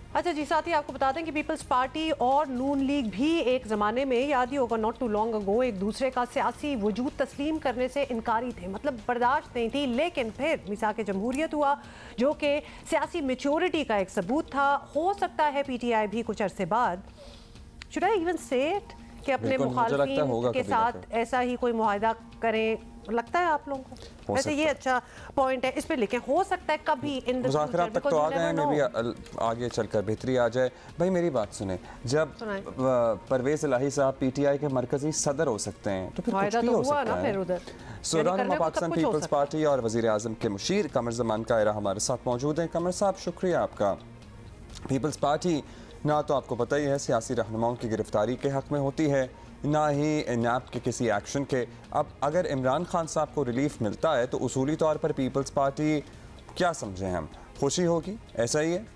अच्छा जी, साथ ही आपको बता दें कि पीपल्स पार्टी और नून लीग भी एक ज़माने में, याद ही होगा नॉट टू लॉन्ग अगो, एक दूसरे का सियासी वजूद तस्लीम करने से इनकारी थे, मतलब बर्दाश्त नहीं थी। लेकिन फिर मिसाक जमहूरियत हुआ जो कि सियासी मेच्योरिटी का एक सबूत था। हो सकता है PTI भी कुछ अरसे बाद, शुड आई इवन से इट, कि अपने मुखालफिन के साथ ऐसा ही कोई मुआहदा करें। लगता है आप लोगों को वैसे ये अच्छा पॉइंट है, इस पे लेकिन हो सकता है कभी इन मुज़ाकरात तक तो आ गए हैं, मे भी आगे चलकर बेहतरी आ जाए। भाई मेरी बात सुने, जब परवेज़ इलाही साहब PTI के मरकजी सदर हो सकते हैं तो फिर कुछ भी हो सकता है। रहनुमा पाकिस्तान पीपल्स पार्टी और वज़ीर आज़म के मुशीर कमर ज़मान कायरा हमारे साथ मौजूद हैं। कमर साहब शुक्रिया आपका। पीपल्स पार्टी ना तो आपको पता ही है सियासी रहनुमाओं की गिरफ्तारी के हक़ में होती है, ना ही नैब के किसी एक्शन के। अब अगर इमरान खान साहब को रिलीफ मिलता है तो उसूली तौर पर पीपल्स पार्टी क्या समझें हम, खुशी होगी? ऐसा ही है।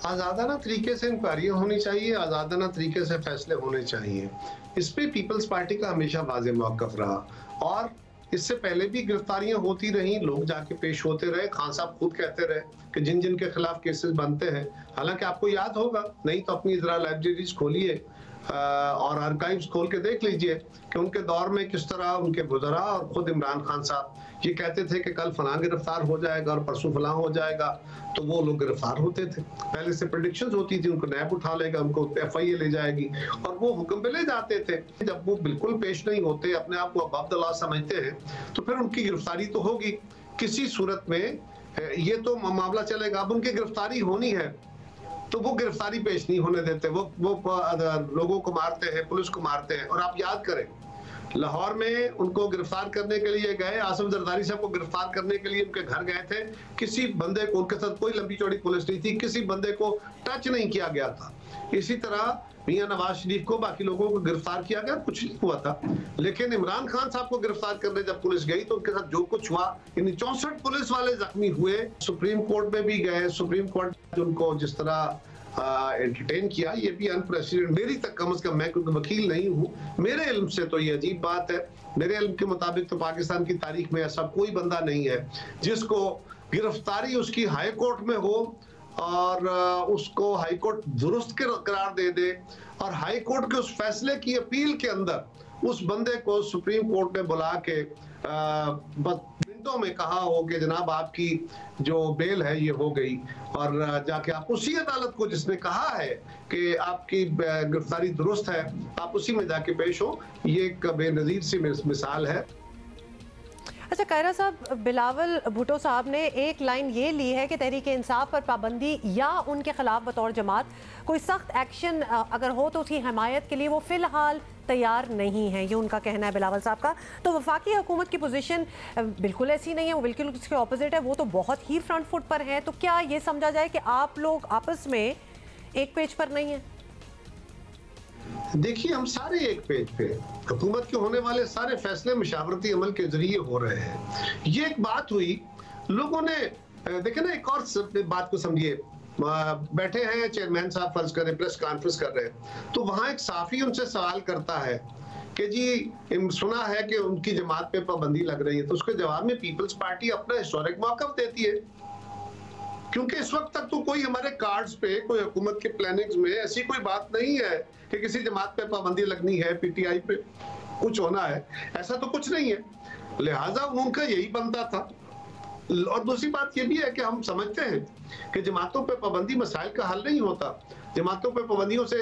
आज़ादाना तरीके से इंक्वायरियाँ होनी चाहिए, आज़ादाना तरीके से फैसले होने चाहिए। इस पर पीपल्स पार्टी का हमेशा वाज़ेह मौक़िफ़ रहा और इससे पहले भी गिरफ्तारियां होती रहीं, लोग जाके पेश होते रहे। खान साहब खुद कहते रहे कि जिन जिन के खिलाफ केसेस बनते हैं, हालांकि आपको याद होगा, नहीं तो अपनी जरा लाइब्रेरीज खोलिए और आर्काइव्स खोल के देख लीजिए कि उनके दौर में किस तरह उनके गुजरा। और खुद इमरान खान साहब ये कहते थे कि कल फलां गिरफ्तार हो जाएगा और परसों फलां हो जाएगा, तो वो लोग गिरफ्तार होते थे। पहले से प्रेडिक्शंस होती थी, उनको नैब उठा लेगा, उनको FIA ले जाएगी और वो हुक्म पे ले जाते थे। जब वो बिल्कुल पेश नहीं होते, अपने आप को अबव द लॉ समझते हैं, तो फिर उनकी गिरफ्तारी तो होगी किसी सूरत में, ये तो मामला चलेगा। अब उनकी गिरफ्तारी होनी है तो वो गिरफ्तारी पेश नहीं होने देते, वो लोगों को मारते हैं, पुलिस को मारते हैं। और आप याद करें, लाहौर में उनको गिरफ्तार करने के लिए गए, आसिफ जरदारी साहब को गिरफ्तार करने के लिए उनके घर गए थे, किसी बंदे को, उनके साथ कोई लंबी चौड़ी पुलिस नहीं थी, किसी बंदे को टच नहीं किया गया था। इसी तरह मियां नवाज शरीफ को, बाकी लोगों को गिरफ्तार किया गया, कुछ नहीं हुआ था। लेकिन इमरान खान साहब को गिरफ्तार करने जब पुलिस गई तो उनके साथ जो कुछ हुआ, इन 64 पुलिस वाले जख्मी हुए। सुप्रीम कोर्ट में भी गए, सुप्रीम कोर्ट उनको जिस तरह एंटरटेन किया, ये भी अनप्रेसिडेंट, मेरी तक कम से कम, मैं क्योंकि वकील नहीं हूँ, मेरे इल्म से तो ये अजीब बात है। मेरे इल्म के मुताबिक तो पाकिस्तान की तारीख में ऐसा कोई बंदा नहीं है जिसको गिरफ्तारी उसकी हाई कोर्ट में हो और उसको हाई कोर्ट दुरुस्त करार दे दे और हाई कोर्ट के उस फैसले की अपील के अंदर उस बंदे को सुप्रीम कोर्ट ने बुला के मिनटों में कहा हो कि जनाब आपकी जो बेल है ये हो गई, और जाके आप उसी अदालत को जिसने कहा है कि आपकी गिरफ्तारी दुरुस्त है, आप उसी में जाके पेश हो। ये एक बेनज़ीर सी मिसाल है। अच्छा कायरा साहब, बिलावल भुट्टो साहब ने एक लाइन ये ली है कि तहरीक इंसाफ पर पाबंदी या उनके खिलाफ बतौर जमात कोई सख्त एक्शन अगर हो तो उसकी हमायत के लिए वो फिलहाल तैयार नहीं है, ये उनका कहना है बिलावल साहब का। तो वफाकी हुकूमत की पोजीशन बिल्कुल ऐसी नहीं है, वो बिल्कुल उसके ऑपोजिट है, वो तो बहुत ही फ्रंट फुट पर है। तो क्या ये समझा जाए कि आप लोग आपस में एक पेज पर नहीं है? देखिए, हम सारे एक पेज पे, हुकूमत के होने वाले सारे फैसले मुशावरती अमल के जरिए हो रहे हैं। ये एक बात हुई, लोगों ने देखे ना, एक और बात को समझिए, बैठे हैं चेयरमैन साहब, फर्ज करें प्रेस कॉन्फ्रेंस कर रहे हैं, तो वहां एक साफी उनसे सवाल करता है कि जी सुना है कि उनकी जमात पे पाबंदी लग रही है, तो उसके जवाब में पीपल्स पार्टी अपना हिस्टोरिक मौक़िफ़ देती है, क्योंकि इस वक्त तक तो कोई हमारे कार्ड्स पे, कोई हुकूमत के प्लानिंग्स में ऐसी कोई बात नहीं है कि किसी जमात पे पाबंदी लगनी है, PTI पे कुछ होना है, ऐसा तो कुछ नहीं है। लिहाजा उनका यही बनता था। और दूसरी बात यह भी है कि हम समझते हैं कि जमातों पे पाबंदी मसाइल का हल नहीं होता, जमातों पे पाबंदियों से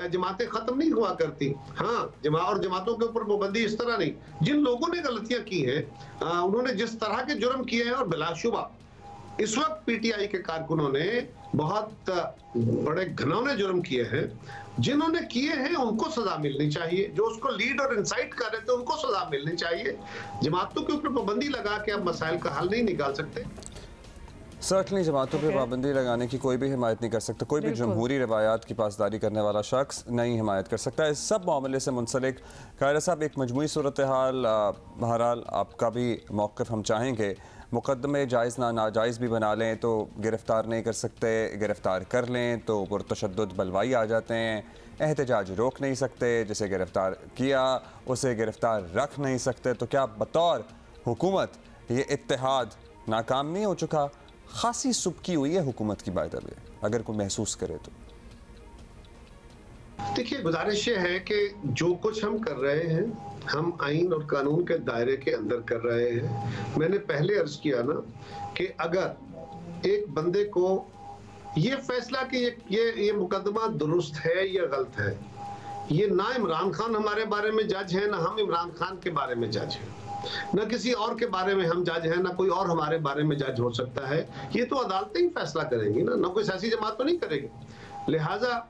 जमातें खत्म नहीं हुआ करती। हाँ, और जमातों के ऊपर पाबंदी इस तरह नहीं। जिन लोगों ने गलतियां की हैं, उन्होंने जिस तरह के जुर्म किए हैं, और बिलाशुबा इस वक्त PTI के कारकुनों ने बहुत बड़े घिनौने जुर्म किए हैं, जिन्होंने किए हैं उनको सजा मिलनी चाहिए, जो उसको लीड और इंसाइट कर रहे थे उनको सजा मिलनी चाहिए। जमातों के ऊपर पाबंदी लगा के अब मसाइल का हल नहीं निकाल सकते। सर्टनली जमातों पे पाबंदी लगाने की कोई भी हिमायत नहीं कर सकता, कोई भी जमहूरी रवायात की पासदारी करने वाला शख्स नहीं हिमायत कर सकता। इस सब मामले से मुंसलिक कायरा साहब एक मजमूई सूरत हाल, बहरहाल आपका भी मौक़िफ़ हम चाहेंगे। मुकदमे जायज़ नाजायज़ भी बना लें तो गिरफ़्तार नहीं कर सकते, गिरफ़्तार कर लें तो पुरतशद्दुद बलवाई आ जाते हैं, एहतजाज रोक नहीं सकते, जिसे गिरफ़्तार किया उसे गिरफ़्तार रख नहीं सकते। तो क्या बतौर हुकूमत ये इत्तेहाद नाकाम नहीं हो चुका? खासी सुबकी हुई है हुकूमत की बात है, अगर कोई महसूस करे तो। देखिए, गुजारिश ये है कि जो कुछ हम कर रहे हैं हम आइन और कानून के दायरे के अंदर कर रहे हैं। मैंने पहले अर्ज किया ना कि अगर एक बंदे को ये फैसला कि ये मुकदमा दुरुस्त है या गलत है, ये ना इमरान खान हमारे बारे में जज है, ना हम इमरान खान के बारे में जज हैं, ना किसी और के बारे में हम जज हैं, ना कोई और हमारे बारे में जज हो सकता है। ये तो अदालतें ही फैसला करेंगी ना कोई सियासी जमात तो नहीं करेगी। लिहाजा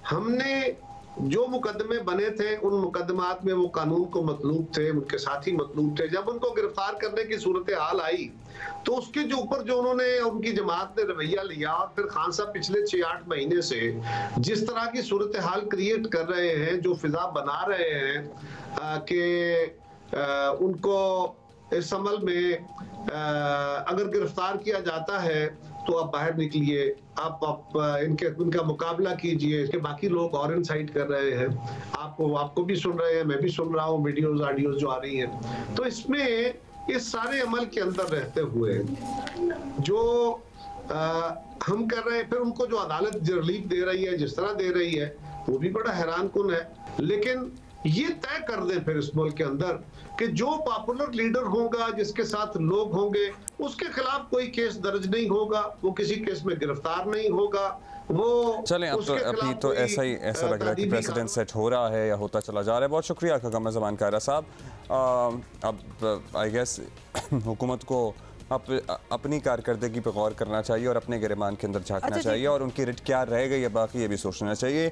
हमने जो मुकदमे बने थे उन मुकदमात में वो कानून को मतलूब थे, उनके साथी मतलूब थे। जब उनको गिरफ्तार करने की सूरत हाल आई तो उसके जो ऊपर जो उन्होंने उनकी जमात ने रवैया लिया, और फिर खान साहब पिछले 6-8 महीने से जिस तरह की सूरत हाल क्रिएट कर रहे हैं, जो फिजा बना रहे हैं कि उनको इस अमल में अगर गिरफ्तार किया जाता है तो आप बाहर निकलिए, आप इनका मुकाबला कीजिए, इसके बाकी लोग और इनसाइट कर रहे हैं, आपको भी सुन रहे हैं, मैं भी सुन रहा हूँ वीडियोस ऑडियोस जो आ रही हैं। तो इसमें इस सारे अमल के अंदर रहते हुए जो हम कर रहे हैं, फिर उनको जो अदालत रिलीफ दे रही है, जिस तरह दे रही है, वो भी बड़ा हैरान कुन है। लेकिन ये तय कर दें फिर इस मुल्क के अंदर कि जो पॉपुलर लीडर होगा, जिसके साथ लोग होंगे, उसके खिलाफ कोई केस दर्ज नहीं होगा, वो किसी केस में गिरफ्तार नहीं होगा। वो चलें, अब तो अभी तो ऐसा लग रहा है कि प्रेसिडेंट सेट हो रहा है या होता चला जा रहा है। बहुत शुक्रिया आपका कमर ज़मान कायरा साहब। अब आई गेस हुकूमत को अपनी कारकर्दगी पे गौर करना चाहिए और अपने गिरमान के अंदर झांकना चाहिए, और उनकी रिट क्या रह गई है बाकी ये भी सोचना चाहिए।